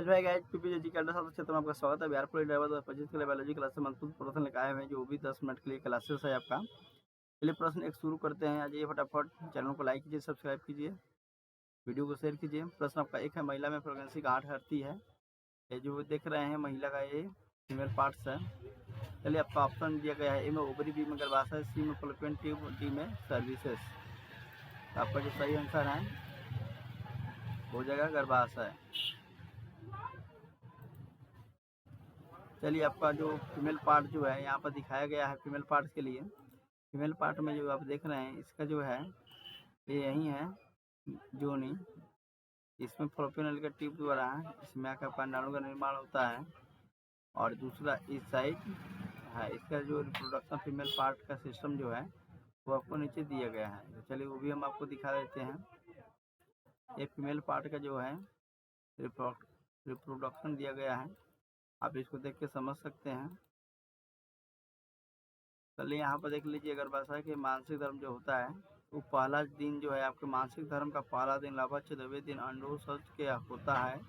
Hello है guys, PPG के under सबसे क्षेत्र में आपका स्वागत है। बिहार पुलिस ड्राइवर 2025 के लिए बायोलॉजी क्लास से महत्वपूर्ण प्रश्न लेकर आए हुए हैं, जो भी 10 मिनट के लिए क्लासेस है आपका। चलिए प्रश्न एक शुरू करते हैं। आज ये फटाफट चैनल को लाइक कीजिए, सब्सक्राइब कीजिए, वीडियो को शेयर कीजिए। प्रश्न आपका एक है, महिला में प्रेगनेंसी गांठ हटती है। ये जो देख रहे हैं महिला का ये फीमेल पार्ट्स है। चलिए आपका ऑप्शन दिया गया है, ए में ओवरी, बी में गर्भाशय, सी में फॉलोपियन ट्यूब, डी में सर्विसेज। तो आपका जो सही आंसर है हो जाएगा गर्भाशय। चलिए आपका जो फीमेल पार्ट जो है यहाँ पर दिखाया गया है, फीमेल पार्ट के लिए फीमेल पार्ट में जो आप देख रहे हैं इसका जो है ये यही है जोनी। इसमें फॉलोपियन नली का ट्यूब द्वारा इसमें आकर पंडाणु का निर्माण होता है, और दूसरा इस साइड है इसका जो रिप्रोडक्शन फीमेल पार्ट का सिस्टम जो है वो आपको नीचे दिया गया है। तो चलिए वो भी हम आपको दिखा देते हैं। ये फीमेल पार्ट का जो है रिप्रोडक्शन दिया गया है, आप इसको देख के समझ सकते हैं। चलिए यहाँ पर देख लीजिए, गर्भाशय के मानसिक धर्म जो होता है वो पहला दिन जो है आपके मानसिक धर्म का पहला दिन लगभग 14वें दिन अंडोत्सर्ग के होता है।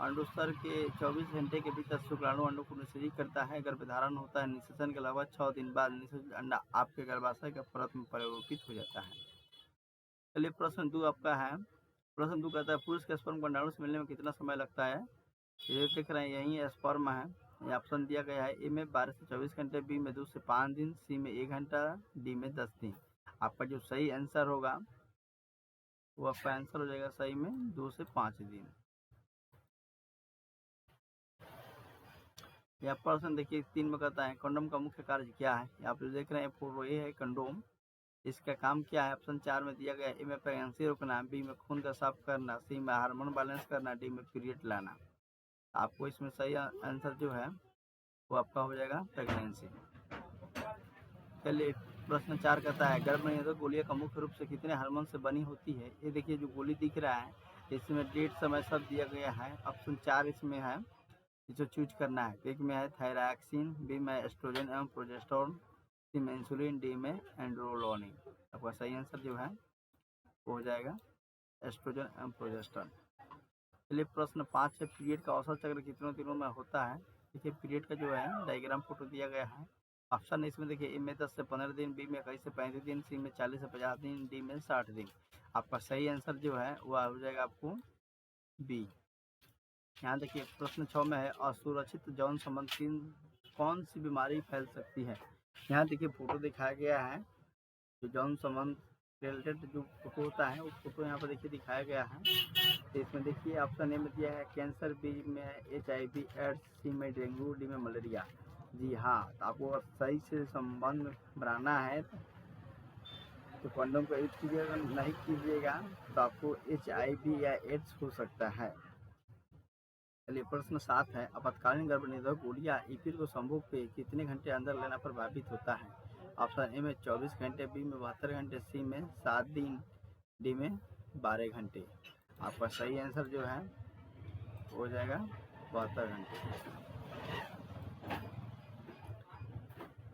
अंडोत्सर्ग के 24 घंटे के भीतर शुक्राणु अंडों को निषेचित करता है। गर्भधारण होता है। निषेचन के लगभग 6 दिन बाद निषेचित अंडा आपके गर्भाशय के परत में परिवर्तित हो जाता है। चलिए प्रश्न 2 आपका है। प्रश्न 2 कहता है, पुरुष के स्पर्म को अंडाणु से मिलने में कितना समय लगता है। ये देख रहे हैं यही स्पर्म है। ये ऑप्शन दिया गया है, ए में 12 से 24 घंटे, बी में 2 से 5 दिन, सी में 1 घंटा, डी में 10 दिन। आपका जो सही आंसर होगा वो आपका आंसर हो जाएगा सही में 2 से 5 दिन। यह प्रश्न देखिए 3 में कहता है, कंडोम का मुख्य कार्य क्या है। आप जो देख रहे हैं फोटो ये है कंडोम, इसका काम क्या है। ऑप्शन 4 में दिया गया है, ए में प्रेगनेंसी रोकना, बी में खून का साफ करना, सी में हार्मोन बैलेंस करना, डी में पीरियड लाना। आपको इसमें सही आंसर जो है वो आपका हो जाएगा प्रेगनेंसी। चलिए प्रश्न 4 कहता है, गर्भनिरोधक गोलियां का मुख्य रूप से कितने हार्मोन से बनी होती है। ये देखिए जो गोली दिख रहा है इसमें डेट समय सब दिया गया है। ऑप्शन 4 इसमें है, जो चूज करना है। एक में है थायरॉक्सिन, बी में एस्ट्रोजन एवं प्रोजेस्टेरोन, सी में इंसुलिन, डी में एंड्रोलोनिन। आपका सही आंसर जो है वो हो जाएगा एस्ट्रोजन एवं प्रोजेस्टेरोन। चलिए प्रश्न 5 है, पीरियड का औसत चक्र कितनों दिनों में होता है। देखिए पीरियड का जो है डायग्राम फोटो दिया गया है। ऑप्शन इसमें देखिए, ए में 10 से 15 दिन, बी में 21 से 35 दिन, सी में 40 से 50 दिन, डी में 60 दिन। आपका सही आंसर जो है वह हो जाएगा आपको बी। यहाँ देखिए प्रश्न 6 में है, असुरक्षित यौन संबंध कौन सी बीमारी फैल सकती है। यहाँ देखिए फोटो दिखाया गया है, जो यौन संबंध रिलेटेड जो फोटो होता है वो फोटो यहाँ पर देखिए दिखाया गया है। तो इसमें देखिए ऑप्शन ए में दिया है कैंसर, बी में HIV एड्स, सी में डेंगू, डी में मलेरिया। जी हाँ, तो आपको अगर सही से संबंध बनाना है तो कंडोम का यूज कीजिएगा, नहीं कीजिएगा तो आपको HIV या एड्स हो सकता है। चलिए प्रश्न 7 है, आपातकालीन गर्भनिरोधक गोलियां ईपिल को संभोग पे कितने घंटे अंदर लेना प्रभावित होता है। ऑप्शन ए में 24 घंटे, बी में 72 घंटे, सी में 7 दिन, डी में 12 घंटे। आपका सही आंसर जो है हो जाएगा 72 घंटे।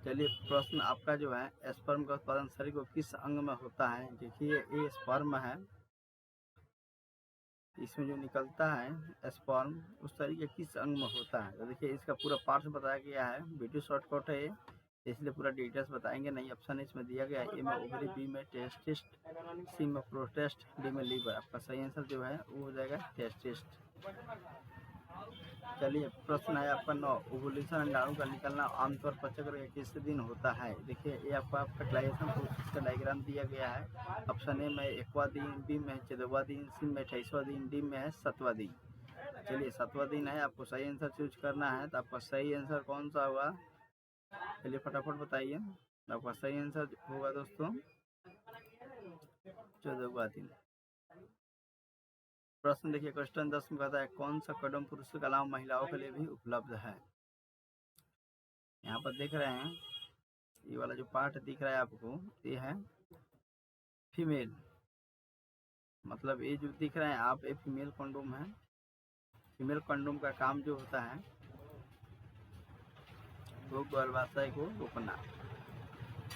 चलिए प्रश्न आपका जो है, स्पर्म का उत्पादन शरीर को किस अंग में होता है। देखिए ये स्पर्म है, इसमें जो निकलता है स्पर्म उस शरीर के किस अंग में होता है। तो देखिए इसका पूरा पार्ट्स बताया गया है, वीडियो शॉर्टकट है इसलिए पूरा डिटेल्स बताएंगे नहीं। ऑप्शन इसमें दिया गया है, ए में ओवरी, बी में टेस्टिस्ट, सी में प्रोस्टेट, डी में लीवर। आपका सही आंसर जो है वो हो जाएगा टेस्टिस्ट। चलिए प्रश्न है आपका 9, ओवुलेशन अंडाणु का निकलना आमतौर पर चक्र के किस दिन होता है। देखिए ये आपका फर्टिलाइजेशन प्रोसेस का डायग्राम दिया गया है। ऑप्शन ए में 1वां दिन, बी में 14वां दिन, सी में 28वां दिन, डी में है 7वां दिन। चलिए 7वां दिन है, आपको सही आंसर चूज करना है। तो आपका सही आंसर कौन सा होगा, चलिए फटाफट बताइए। आपका सही आंसर होगा दोस्तों 14वां दिन। प्रश्न देखिए क्वेश्चन 10 में कहता है, कौन सा कंडोम पुरुषों के अलावा महिलाओं के लिए भी उपलब्ध है। यहाँ पर देख रहे हैं ये वाला जो पार्ट दिख रहा है आपको, ये है फीमेल, मतलब ये जो दिख रहे हैं आप, ये फीमेल कंडोम है। फीमेल कंडोम का काम जो होता है वो गर्भाशय को रोकना।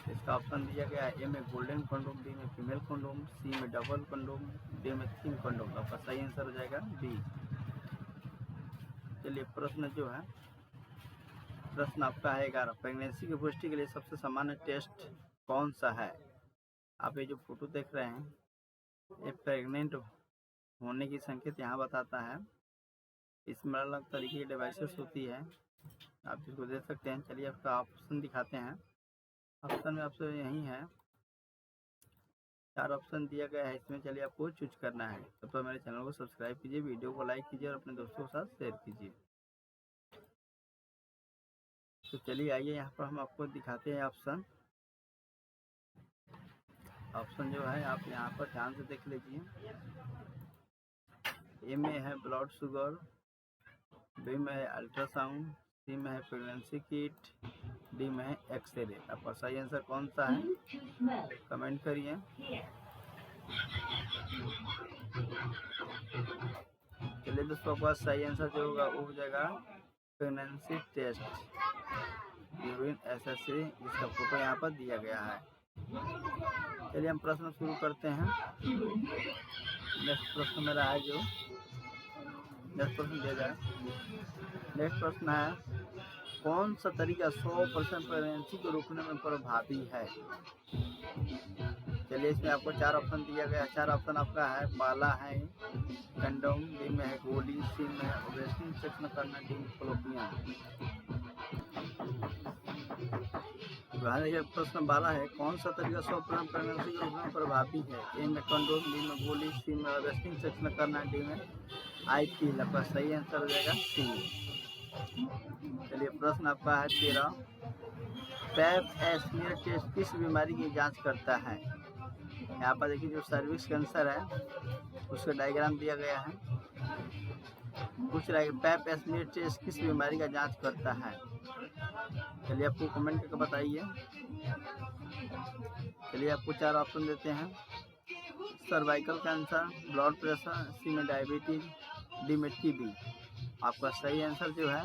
इसका ऑप्शन दिया गया है, ए में गोल्डन कंडोम, बी में फीमेल कंडोम, सी में डबल कंडोम, डी में थिन कंडोम। आपका सही आंसर हो जाएगा बी। चलिए प्रश्न जो है, प्रश्न आपका है 11। प्रेगनेंसी की पुष्टि के लिए सबसे सामान्य टेस्ट कौन सा है? आप ये जो फोटो देख रहे हैं, ये प्रेग्नेंट होने की संकेत यहाँ बताता है। इसमें अलग अलग तरीके की डिवाइसेस होती है, आप इसको देख सकते हैं। चलिए आपका ऑप्शन दिखाते हैं। ऑप्शन में आपसे यही है, 4 ऑप्शन दिया गया है इसमें। चलिए आपको चूज करना है। तब तो मेरे चैनल को सब्सक्राइब कीजिए, वीडियो को लाइक कीजिए और अपने दोस्तों के साथ शेयर कीजिए। तो चलिए आइए यहाँ पर हम आपको दिखाते हैं ऑप्शन। ऑप्शन जो है आप यहाँ पर ध्यान से देख लीजिए। ए में है ब्लड शुगर, बी में है अल्ट्रासाउंड, सी में है प्रेगनेंसी किट, डी में है एक्सरे। आपका सही आंसर कौन सा है, कमेंट करिए। चलिए दोस्तों, आपका सही आंसर जो होगा वो हो जाएगा प्रेगनेंसी टेस्ट यूरिन एसएससी, जिसका फोटो यहाँ पर दिया गया है। चलिए हम प्रश्न शुरू करते हैं। नेक्स्ट प्रश्न मेरा है जो नेक्स्ट प्रश्न दिया जाए। नेक्स्ट प्रश्न है, कौन सा तरीका 100% प्रेगनेंसी को रोकने में प्रभावी है? चलिए इसमें आपको 4 ऑप्शन दिया गया है। 4 ऑप्शन आपका है, पहला है कंडोम, बी में है गोली, सी में है ओवेस्टिन सेक्स में करना, डी में फ्लोपियन। प्रश्न 12 है, कौन सा तरीका 100% प्रेगनेंसी को रोकने में प्रभावी है? ए में कंडोम, बी में गोली, सी में ओवेस्टिन सेक्स में करना, डी में आईपी। आपका सही आंसर हो जाएगा सी। चलिए प्रश्न आपका है 13, पैप एस्मीयर टेस्ट किस बीमारी की जांच करता है? यहाँ पर देखिए जो सर्विक्स कैंसर है उसका डायग्राम दिया गया है। पूछ रहा है कि पैप एस्मीयर टेस्ट किस बीमारी का जांच करता है? चलिए आपको कमेंट करके बताइए। चलिए आपको 4 ऑप्शन देते हैं, सर्वाइकल कैंसर, ब्लड प्रेशर, सी में डायबिटीज, डी में टीबी। आपका सही आंसर जो है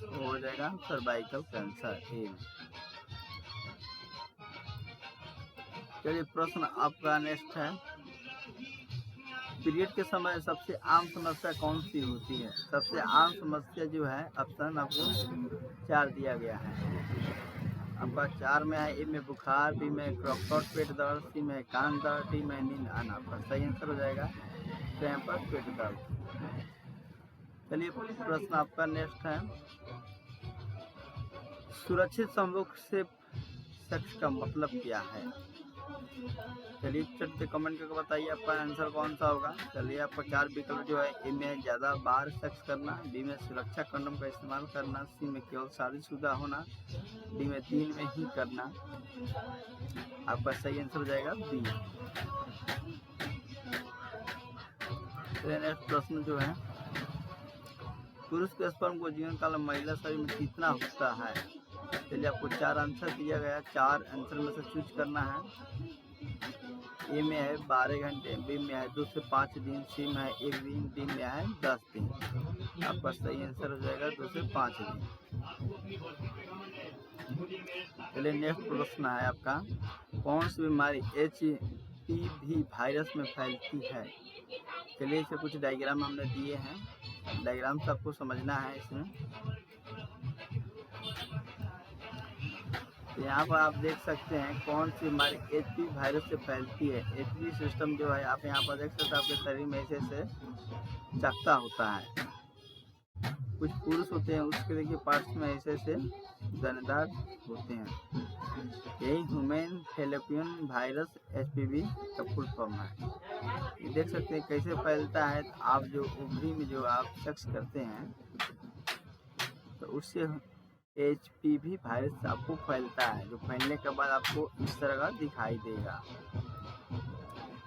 वो हो जाएगा सर्वाइकल कैंसर ए। चलिए प्रश्न आपका नेक्स्ट है, पीरियड के समय सबसे आम समस्या कौन सी होती है? सबसे आम समस्या जो है, ऑप्शन आपको 4 दिया गया है। आपका 4 में है, ए में बुखार, बी में क्रॉकट पेट दर्द, सी में कान दर्द, डी में नींद आना। आपका सही आंसर हो जाएगा क्रैम्पस पेट दर्द। चलिए प्रश्न आपका नेक्स्ट है, सुरक्षित संभोग से सेक्स का मतलब क्या है? चलिए चट से कमेंट करके बताइए आपका आंसर कौन सा होगा। चलिए आपका 4 विकल्प जो है, ए में ज़्यादा बार सेक्स करना, बी में सुरक्षा कंडोम का इस्तेमाल करना, सी में केवल शादीशुदा होना, डी में 3 में ही करना। आपका सही आंसर हो जाएगा बी। नेक्स्ट प्रश्न जो है, पुरुष के स्पर्म को जीवन काल में महिला शरीर में कितना होता है? चलिए आपको 4 आंसर दिया गया है, 4 आंसर में से चूज करना है। ए में है 12 घंटे, बी में है 2 से 5 दिन, सी में है 1 दिन, डी में है 10 दिन। आपका सही आंसर हो जाएगा 2 से 5 दिन। चलिए नेक्स्ट प्रश्न है आपका, कौन सी बीमारी HPV वायरस में फैलती है? चलिए इसे कुछ डायग्राम हमने दिए हैं, डायग्राम से आपको समझना है। इसमें तो यहाँ पर आप देख सकते हैं कौन सी बीमारी HPV वायरस से फैलती है। HPV सिस्टम जो है आप यहाँ पर देख सकते हैं, आपके शरीर में ऐसे चकता होता है। कुछ पुरुष होते हैं उसके देखिए पार्ट्स में ऐसे दानेदार होते हैं। यही ह्यूमन फैलोपियन वायरस HPV का फुल फॉर्म है। ये देख सकते हैं कैसे फैलता है। आप जो ओवरी में जो आप सेक्स करते हैं तो उससे HPV वायरस आपको फैलता है, जो फैलने के बाद आपको इस तरह का दिखाई देगा।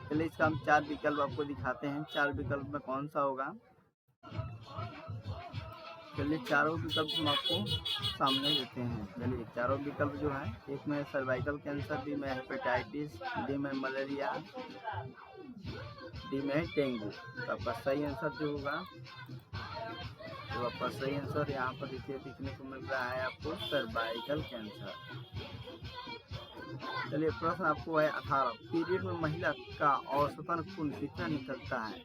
चलिए इसका हम 4 विकल्प आपको दिखाते हैं, 4 विकल्प में कौन सा होगा। चलिए चारों विकल्प हम आपको सामने देते हैं। चलिए चारों विकल्प जो है, एक में सर्वाइकल कैंसर, बी में हेपेटाइटिस, डी में मलेरिया, डी में डेंगू। तो आपका सही आंसर जो होगा, तो आपका सही आंसर यहाँ पर देखिए दिखने को मिल रहा है आपको सर्वाइकल कैंसर। चलिए प्रश्न आपको है 18, पीरियड में महिला का औसतन खून कितना निकलता है?